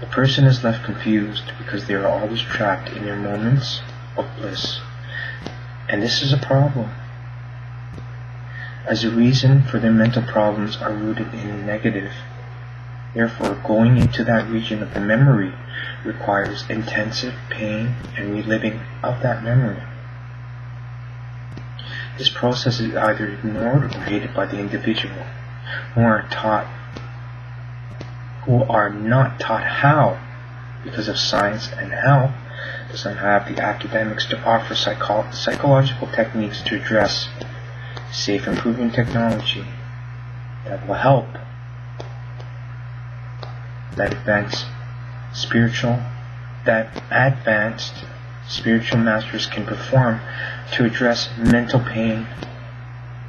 The person is left confused because they are always trapped in their moments of bliss. And this is a problem, as the reason for their mental problems are rooted in the negative. Therefore, going into that region of the memory requires intensive pain and reliving of that memory. This process is either ignored or hated by the individual, who are not taught how, because of science and health does not have the academics to offer psychological techniques to address safe improvement technology that will help that advanced spiritual masters can perform to address mental pain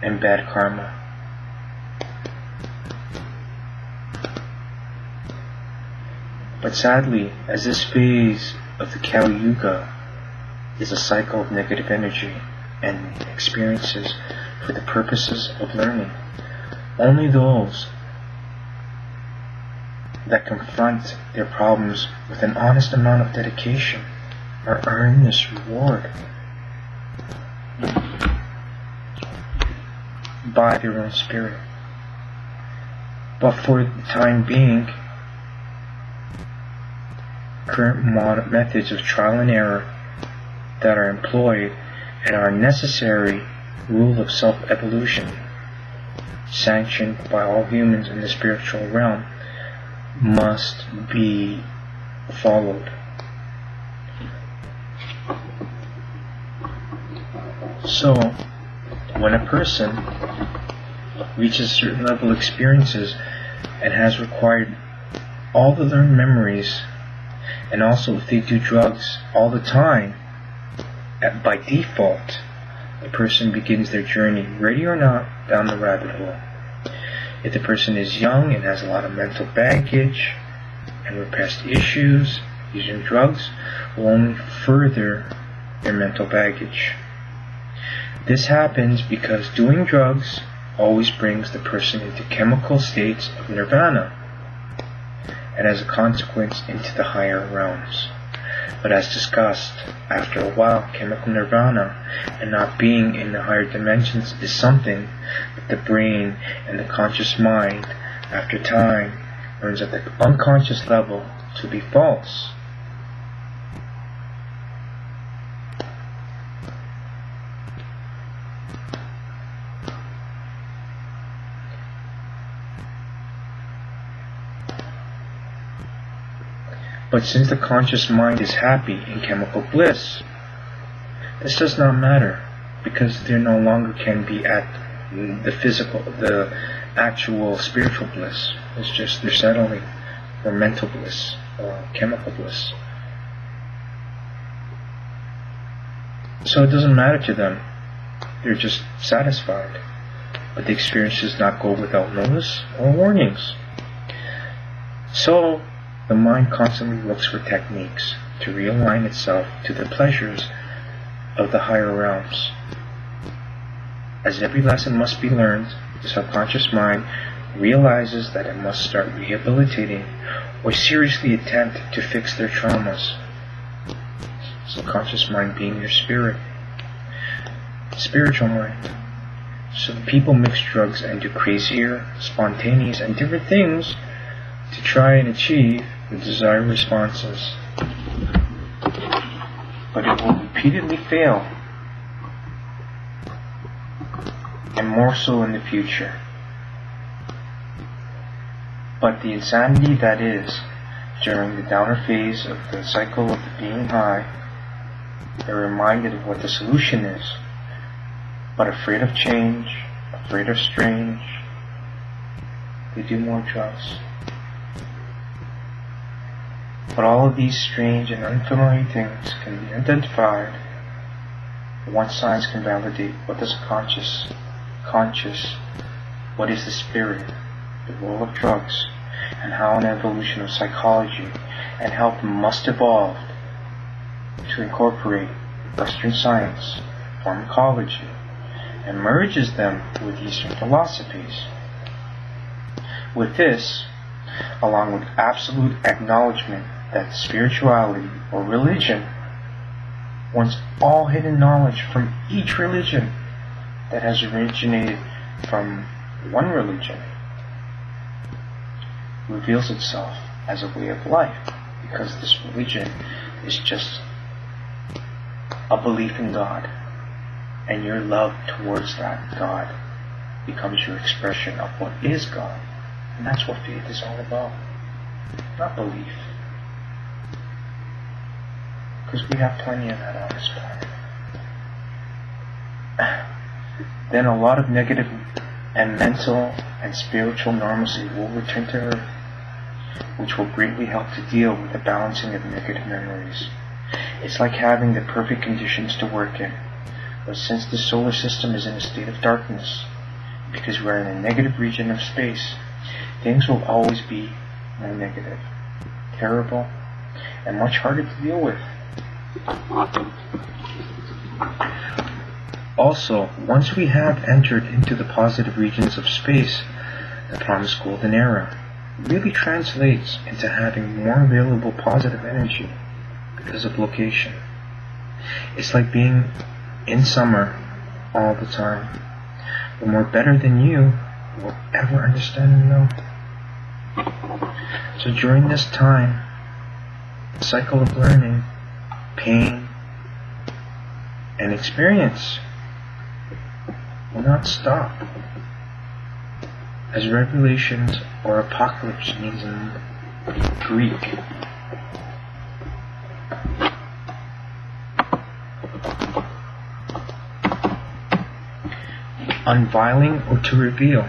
and bad karma. But sadly, as this phase of the Kali Yuga is a cycle of negative energy and experiences for the purposes of learning, only those that confront their problems with an honest amount of dedication are earning this reward by their own spirit. But for the time being, current methods of trial and error that are employed and are necessary rule of self-evolution, sanctioned by all humans in the spiritual realm, must be followed. So, when a person reaches a certain level of experiences and has required all the learned memories, and also if they do drugs all the time, by default, the person begins their journey, ready or not, down the rabbit hole. If the person is young and has a lot of mental baggage and repressed issues, using drugs will only further their mental baggage. This happens because doing drugs always brings the person into chemical states of nirvana, and as a consequence into the higher realms. But as discussed, after a while, chemical nirvana and not being in the higher dimensions is something that the brain and the conscious mind, after time, learns at the unconscious level to be false. But since the conscious mind is happy in chemical bliss, this does not matter, because there no longer can be at the actual spiritual bliss. It's just they're settling for mental bliss or chemical bliss. So it doesn't matter to them. They're just satisfied. But the experience does not go without notice or warnings. So the mind constantly looks for techniques to realign itself to the pleasures of the higher realms. As every lesson must be learned, the subconscious mind realizes that it must start rehabilitating or seriously attempt to fix their traumas. Subconscious mind being your spirit, spiritual mind. So the people mix drugs and do crazier, spontaneous, and different things to try and achieve the desired responses. But it will repeatedly fail, and more so in the future. But the insanity that is, during the downer phase of the cycle of the being high, they're reminded of what the solution is, but afraid of change, afraid of strange, they do more drugs. But all of these strange and unfamiliar things can be identified once science can validate what is conscious, what is the spirit, the role of drugs, and how an evolution of psychology and health must evolve to incorporate Western science, pharmacology, and merges them with Eastern philosophies. With this, along with absolute acknowledgement that spirituality or religion wants all hidden knowledge from each religion that has originated from one religion, reveals itself as a way of life, because this religion is just a belief in God, and your love towards that God becomes your expression of what is God. And that's what faith is all about, not belief, because we have plenty of that on this planet. Then a lot of negative and mental and spiritual normalcy will return to Earth, which will greatly help to deal with the balancing of negative memories. It's like having the perfect conditions to work in, but since the solar system is in a state of darkness, because we're in a negative region of space, things will always be more negative, terrible, and much harder to deal with. Also, once we have entered into the positive regions of space, the promised golden era really translates into having more available positive energy because of location. It's like being in summer all the time. The more better than you will ever understand and know. So during this time, the cycle of learning, pain, and experience will not stop, as revelations or apocalypse means in Greek. Unveiling or to reveal.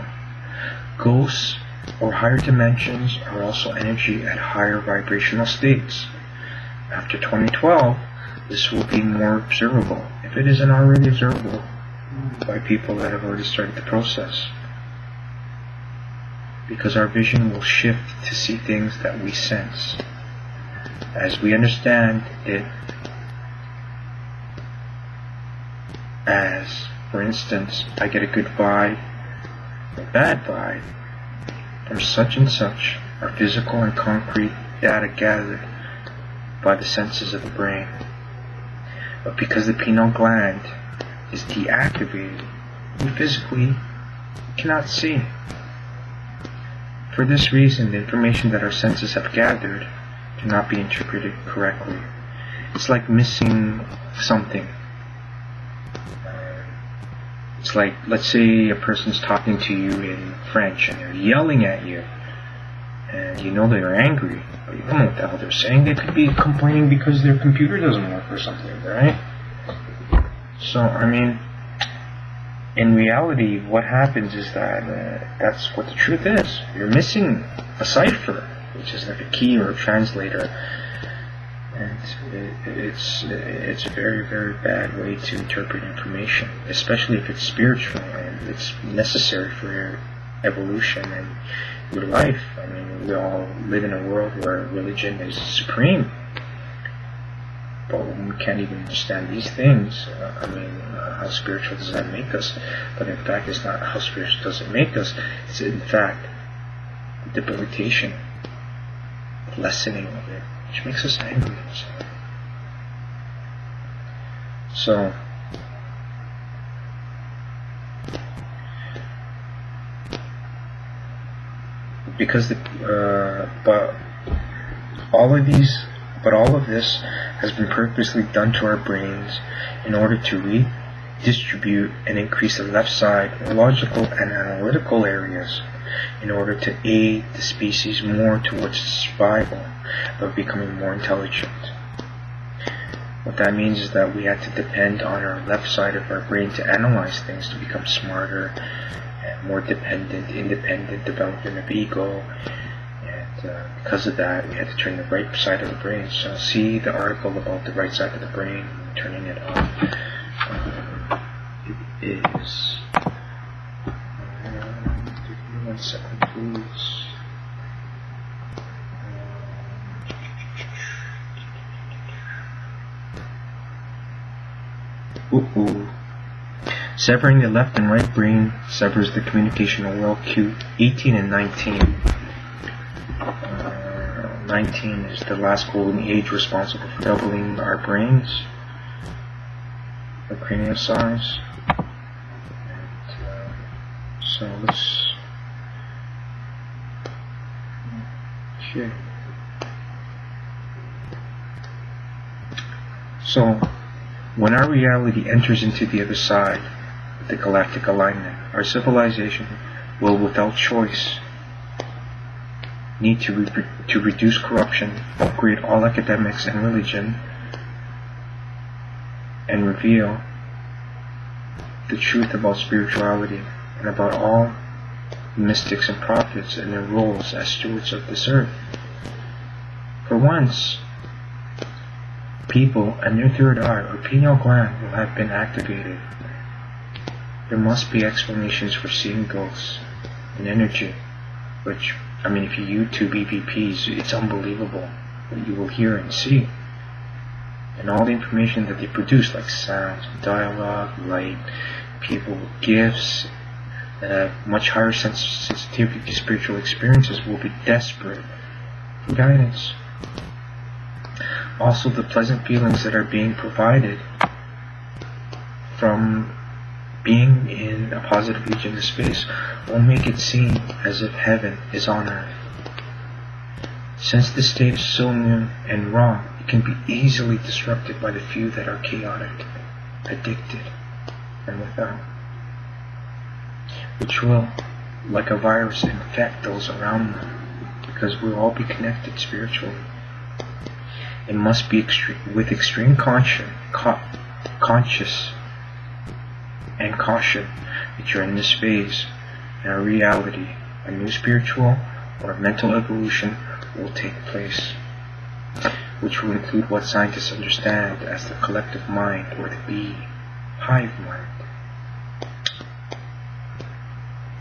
Ghosts or higher dimensions are also energy at higher vibrational states. After 2012, this will be more observable, if it isn't already observable by people that have already started the process. Because our vision will shift to see things that we sense. As we understand it as, for instance, I get a good vibe or bad vibe from such and such, are physical and concrete data gathered by the senses of the brain. But because the pineal gland is deactivated, we physically cannot see. For this reason, the information that our senses have gathered cannot be interpreted correctly. It's like missing something. It's like, let's say a person's talking to you in French and they're yelling at you, and you know they're angry, but you don't know what the hell they're saying. They could be complaining because their computer doesn't work or something, right? So, I mean, in reality, what happens is that that's what the truth is. You're missing a cipher, which is like a key or a translator. And it's a very, very bad way to interpret information, especially if it's spiritual and it's necessary for your evolution and your life. I mean, we all live in a world where religion is supreme, but we can't even understand these things. How spiritual does that make us? But in fact, it's not how spiritual does it make us. It's in fact debilitation, lessening of it, which makes us angry. So, because all of this has been purposely done to our brains in order to redistribute and increase the left side logical and analytical areas, in order to aid the species more towards survival of becoming more intelligent. What that means is that we have to depend on our left side of our brain to analyze things, to become smarter and more dependent, independent, development of ego. And because of that, we have to turn the right side of the brain. So see the article about the right side of the brain, turning it off. It is... give me 1 second, please. Severing the left and right brain severs the communicational world. Q-18 and 19. 19 is the last golden age responsible for doubling our brains, our cranial size. And, so let's. Okay. So, when our reality enters into the other side of the galactic alignment, our civilization will, without choice, need to reduce corruption, upgrade all academics and religion, and reveal the truth about spirituality and about all mystics and prophets and their roles as stewards of this earth. For once, people and their third eye or pineal gland will have been activated. There must be explanations for seeing ghosts and energy, which, I mean, if you YouTube EVPs, it's unbelievable what you will hear and see. And all the information that they produce, like sounds, dialogue, light, people with gifts that have much higher sensitivity to spiritual experiences, will be desperate for guidance. Also, the pleasant feelings that are being provided from being in a positive region of space will make it seem as if heaven is on earth. Since this state is so new and wrong, it can be easily disrupted by the few that are chaotic, addicted, and without, which will, like a virus, infect those around them, because we'll all be connected spiritually. It must be with extreme conscious and caution that you're in this phase, and our reality, a new spiritual or mental evolution will take place, which will include what scientists understand as the collective mind, or the hive mind.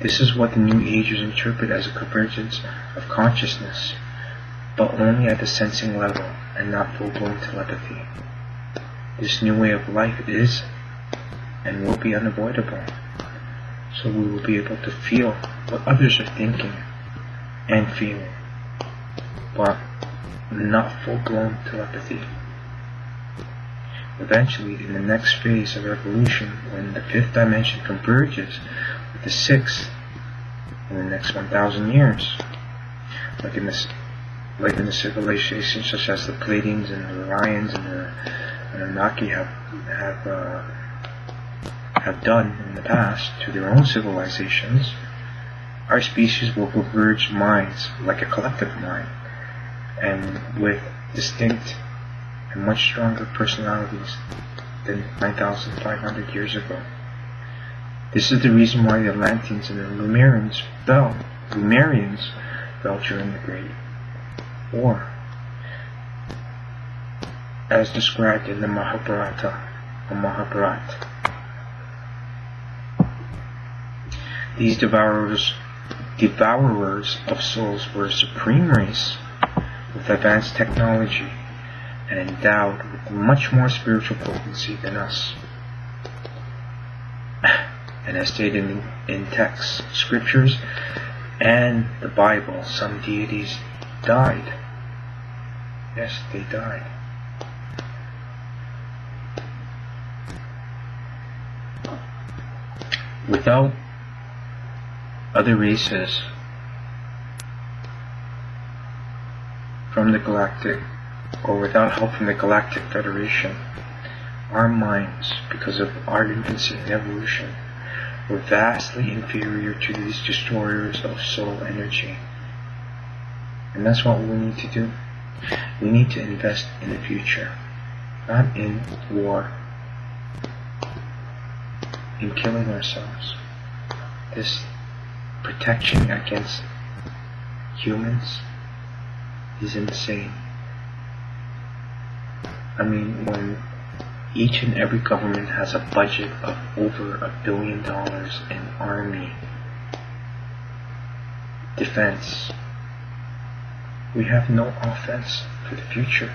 This is what the New Agers interpret as a convergence of consciousness, but only at the sensing level and not full-blown telepathy. This new way of life is and will be unavoidable, so we will be able to feel what others are thinking and feeling, but not full-blown telepathy. Eventually, in the next phase of evolution, when the fifth dimension converges with the sixth in the next 1,000 years, like in the civilizations such as the Pleiadians and the Orions and the Anunnaki have done in the past to their own civilizations, our species will converge minds like a collective mind, and with distinct and much stronger personalities than 9,500 years ago. This is the reason why the Atlanteans and the Lemurians fell during the Great War, as described in the Mahabharata. These devourers of souls were a supreme race with advanced technology and endowed with much more spiritual potency than us. And as stated in texts, scriptures, and the Bible, some deities died. Yes, they died. Without other races from the galactic, or without help from the Galactic Federation, our minds, because of our infancy and evolution, were vastly inferior to these destroyers of soul energy. And that's what we need to do. We need to invest in the future, not in war, in killing ourselves. This protection against humans is insane. I mean, when each and every government has a budget of over $1 billion in army, defense, we have no offense for the future.